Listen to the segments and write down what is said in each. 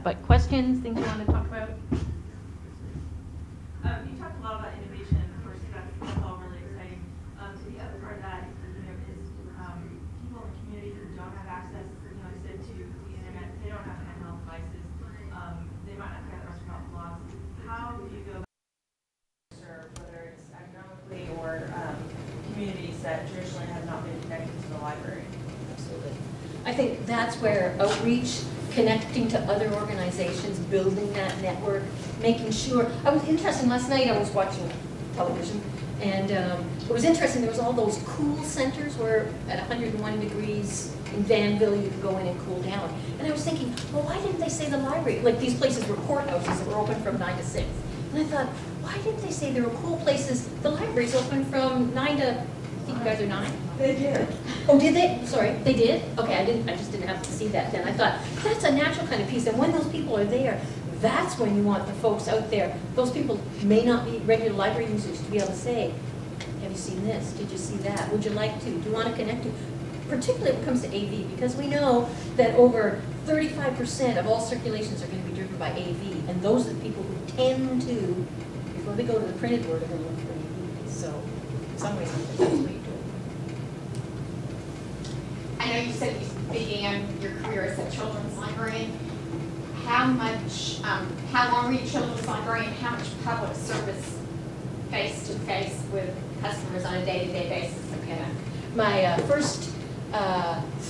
But questions, things you want to talk about? You talked a lot about innovation, and of course that's all really exciting. So the other part of that, is people in the community who don't have access, I said to the internet, they don't have handheld devices. They might not get restaurant blogs. How do you go about serve, whether it's economically or communities that traditionally have not been connected to the library? Absolutely. I think that's where outreach, connecting to other organizations, building that network, making sure. I was interested, last night I was watching television, and it was interesting, there was all those cool centers where at 101 degrees in Danville you could go in and cool down. And I was thinking, well, why didn't they say the library? Like these places were courthouses that were open from 9 to 6. And I thought, why didn't they say there were cool places? The library's open from 9 to, I think you guys are 9? They did. Oh, did they? Sorry, they did? Okay, I just didn't have to see that then. I thought, that's a natural kind of piece, and when those people are there, that's when you want the folks out there. Those people may not be regular library users to be able to say, have you seen this? Did you see that? Would you like to? Do you want to connect to? Particularly when it comes to AV, because we know that over 35% of all circulations are going to be driven by AV, and those are the people who tend to, before they go to the printed word, are going to look for AV. So, in some ways, that's what you do. I know you said you began your career as a children's librarian. How long were you a children's librarian? How much public service face-to-face with customers on a day-to-day basis? Okay. My first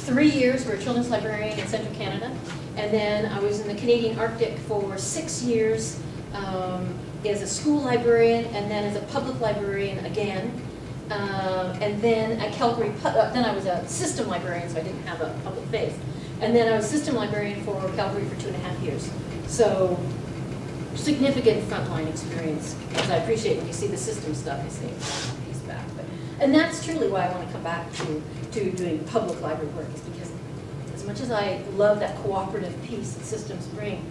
3 years were a children's librarian in Central Canada, and then I was in the Canadian Arctic for 6 years as a school librarian, and then as a public librarian again. And then at Calgary, then I was a system librarian, so I didn't have a public face. And then I was system librarian for Calgary for 2.5 years. So significant frontline experience, because I appreciate when you see the system stuff, you say, he's back. And that's truly why I want to come back to doing public library work, is because as much as I love that cooperative piece that systems bring,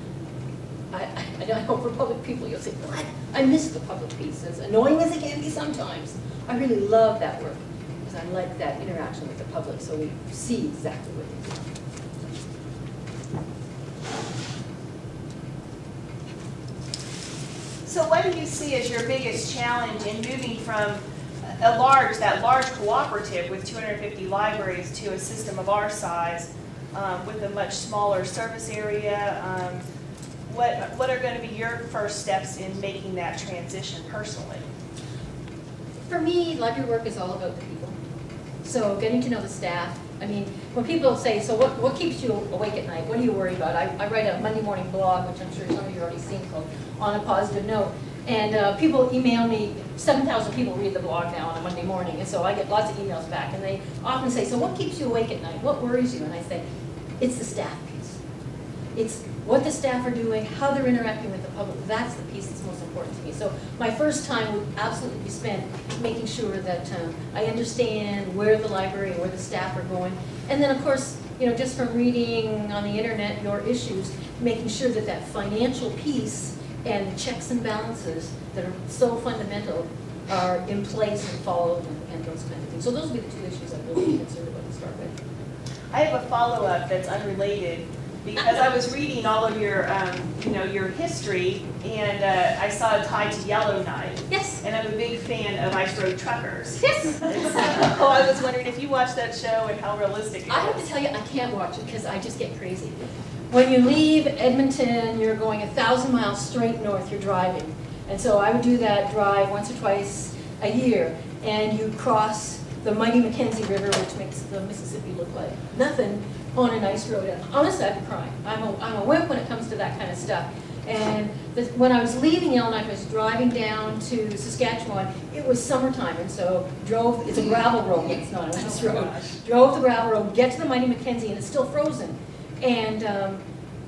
I know for public people you'll say, what? I miss the public piece, as annoying as it can be sometimes. I really love that work, because I like that interaction with the public, so we see exactly what they do. So what do you see as your biggest challenge in moving from that large cooperative with 250 libraries to a system of our size with a much smaller service area? What are going to be your first steps in making that transition personally? For me, library work is all about the people. So getting to know the staff. I mean, when people say, so what keeps you awake at night? What do you worry about? I write a Monday morning blog, which I'm sure some of you have already seen, called On a Positive Note. And people email me, 7,000 people read the blog now on a Monday morning, and so I get lots of emails back. And they often say, so what keeps you awake at night? What worries you? And I say, it's the staff piece. It's what the staff are doing, how they're interacting with the public. That's the piece that's most important to me. So my first time would absolutely be spent making sure that I understand where the library and where the staff are going. And then, of course, just from reading on the internet your issues, making sure that that financial piece and checks and balances that are so fundamental are in place and followed and those kind of things. So those would be the two issues I'm really concerned about to start with. I have a follow-up that's unrelated, because I was reading all of your, your history, and I saw it tied to Yellowknife. Yes. And I'm a big fan of Ice Road Truckers. Yes. So I was wondering if you watched that show and how realistic it was. I have to tell you, I can't watch it because I just get crazy. When you leave Edmonton, you're going 1,000 miles straight north, you're driving. And so I would do that drive once or twice a year, and you cross the mighty Mackenzie River, which makes the Mississippi look like nothing, on an ice road. And honestly, I'd be crying. I'm a wimp when it comes to that kind of stuff. And when I was leaving Yellowknife, I was driving down to Saskatchewan. It was summertime, and so it's a gravel road, it's not an ice road. Drove the gravel road, get to the mighty Mackenzie, and it's still frozen. And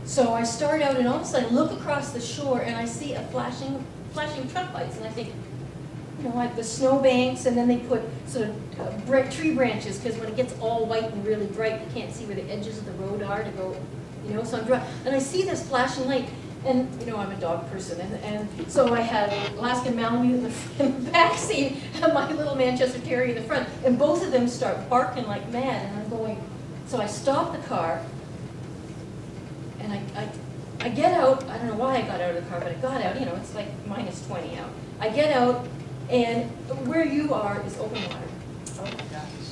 so I start out, and all of a sudden, look across the shore, and I see a flashing truck lights, and I think, like the snowbanks, and then they put sort of tree branches, because when it gets all white and really bright, you can't see where the edges of the road are to go, so I'm driving, and I see this flashing light, and I'm a dog person, and so I had Alaskan Malamute in the back seat, and my little Manchester Terrier in the front, and both of them start barking like mad, and I'm going, so I stop the car, and I get out, I don't know why I got out of the car, but I got out, you know, it's like minus 20 out. I get out, and where you are is open water. Oh my gosh.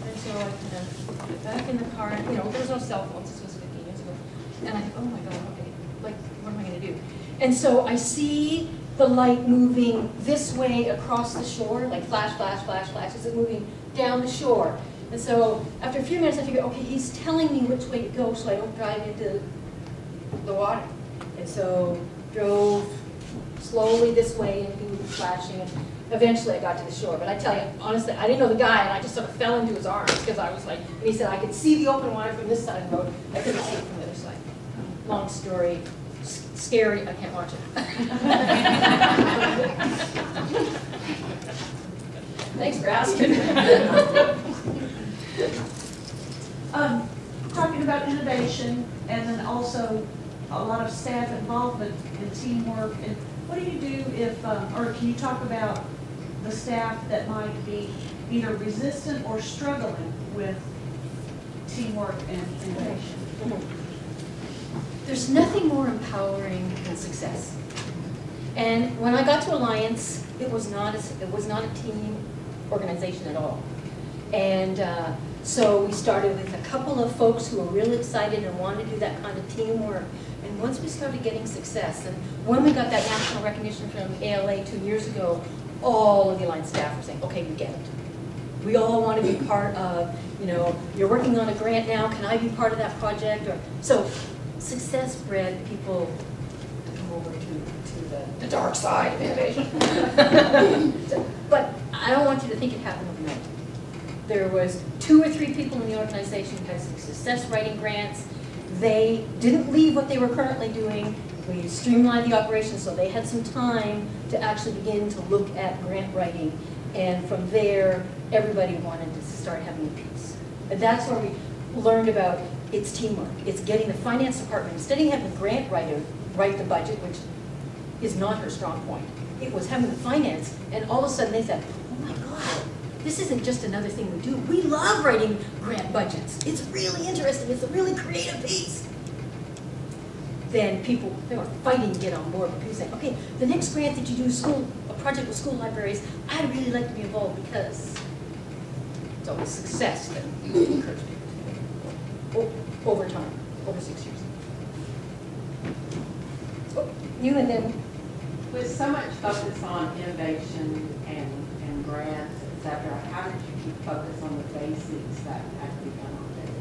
And so I kind of get back in the car, and, you know, there was no cell phones, this was 15 years ago. And I think, oh my God, okay, like, what am I going to do? And so I see the light moving this way across the shore, like flash, flash, flash, flash, as it's moving down the shore. And so after a few minutes, I figured, okay, he's telling me which way to go so I don't drive into the water. And so drove slowly this way, and he was flashing, and eventually I got to the shore. But I tell you, honestly, I didn't know the guy, and I just sort of fell into his arms because I was like, and he said I could see the open water from this side of the road. I couldn't see it from the other side. Long story, scary, I can't watch it. Thanks for asking. Talking about innovation and then also a lot of staff involvement and teamwork. And what do you do if, or can you talk about the staff that might be either resistant or struggling with teamwork and innovation? There's nothing more empowering than success. And when I got to Alliance, it was not a team organization at all. And so we started with a couple of folks who were really excited and wanted to do that kind of teamwork. And once we started getting success, and when we got that national recognition from ALA 2 years ago, all of the Alliance staff were saying, okay, we get it. We all want to be part of, you know, you're working on a grant now, can I be part of that project? Or so success bred people to come over to the dark side of innovation. But I don't want you to think it happened overnight. There was 2 or 3 people in the organization who had some success writing grants. They didn't leave what they were currently doing. We streamlined the operation so they had some time to actually begin to look at grant writing. And from there, everybody wanted to start having a piece. And that's where we learned about it's teamwork. It's getting the finance department, instead of having the grant writer write the budget, which is not her strong point, it was having the finance, and all of a sudden they said, oh my God, this isn't just another thing we do. We love writing grant budgets. It's really interesting. It's a really creative piece. Then people, they were fighting to get on board. But people saying, okay, the next grant that you do, a project with school libraries, I'd really like to be involved because it's always success that you encourage people to do over time, over 6 years. Oh, you and then. With so much focus on innovation and grants, et cetera, how did you keep focus on the basics that have to be done on a daily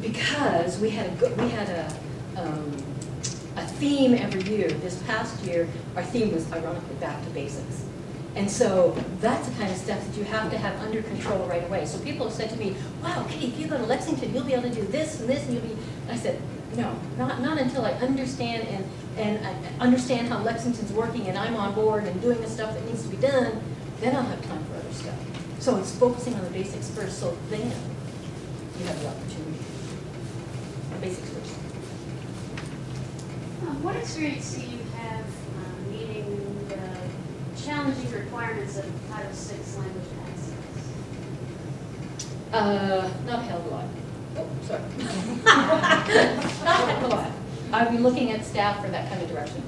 basis? Because we had a theme every year. This past year, our theme was ironically back to basics. And so that's the kind of stuff that you have to have under control right away. So people have said to me, wow, Kitty, if you go to Lexington, you'll be able to do this and this, and you'll be, and I said, no, not until I understand and I understand how Lexington's working and I'm on board and doing the stuff that needs to be done, then I'll have time for other stuff. So it's focusing on the basics first, so then you have the opportunity. The basics first. What experience do you have meeting the challenging requirements of Title VI language access? Not a hell of a lot. Oh, sorry. Not a hell of a lot. I'd be looking at staff for that kind of direction.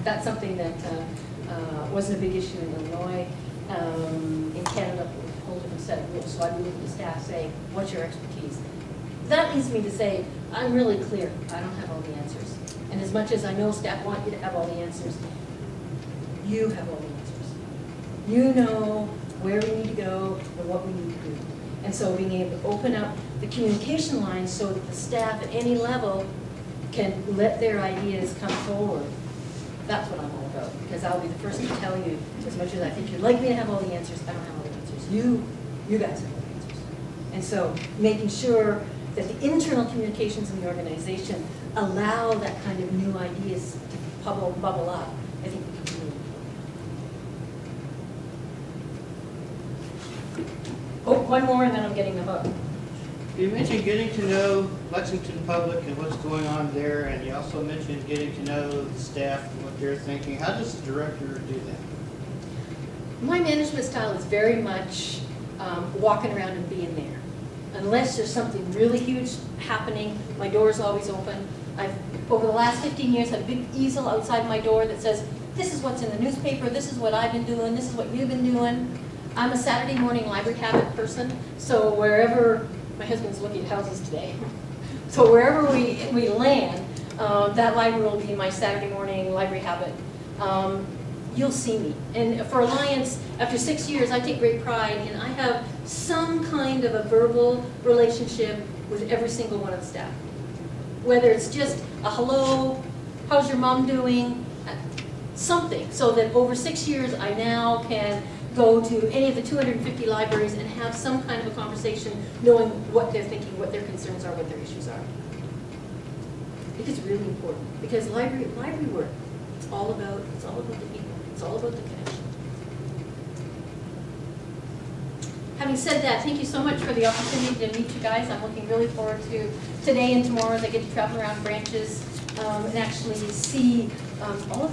That's something that wasn't a big issue in Illinois. In Canada, a whole different set of rules. So I'd be looking at staff, say, what's your expertise? That leads me to say, I'm really clear. I don't have all the answers. And as much as I know staff want you to have all the answers, you have all the answers. You know where we need to go and what we need to do. And so being able to open up the communication lines so that the staff at any level can let their ideas come forward. That's what I'm all about. Because I'll be the first to tell you, as much as I think you'd like me to have all the answers, I don't have all the answers. You guys have all the answers. And so making sure that the internal communications in the organization allow that kind of new ideas to bubble up, I think becomes really important. Oh, one more and then I'm getting the hook. You mentioned getting to know Lexington public and what's going on there, and you also mentioned getting to know the staff and what they're thinking. How does the director do that? My management style is very much walking around and being there. Unless there's something really huge happening, my door is always open. Over the last 15 years, had a big easel outside my door that says, this is what's in the newspaper, this is what I've been doing, this is what you've been doing. I'm a Saturday morning library habit person, so wherever, my husband's looking at houses today, so wherever we land, that library will be my Saturday morning library habit. You'll see me. And for Alliance, after 6 years, I take great pride in I have some kind of a verbal relationship with every single one of the staff. Whether it's just a hello, how's your mom doing, something, so that over 6 years I now can go to any of the 250 libraries and have some kind of a conversation knowing what they're thinking, what their concerns are, what their issues are. It's really important, because library work, it's all about the people. It's all about the connection. Having said that, thank you so much for the opportunity to meet you guys. I'm looking really forward to today and tomorrow as I get to travel around branches and actually see all of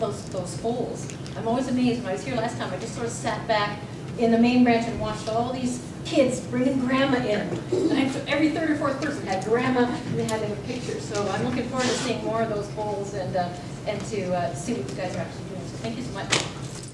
those holes. I'm always amazed. When I was here last time, I just sort of sat back in the main branch and watched all these kids bringing grandma in. And every third or fourth person had grandma, and they had their pictures. So I'm looking forward to seeing more of those holes and to see what you guys are actually doing. So thank you so much.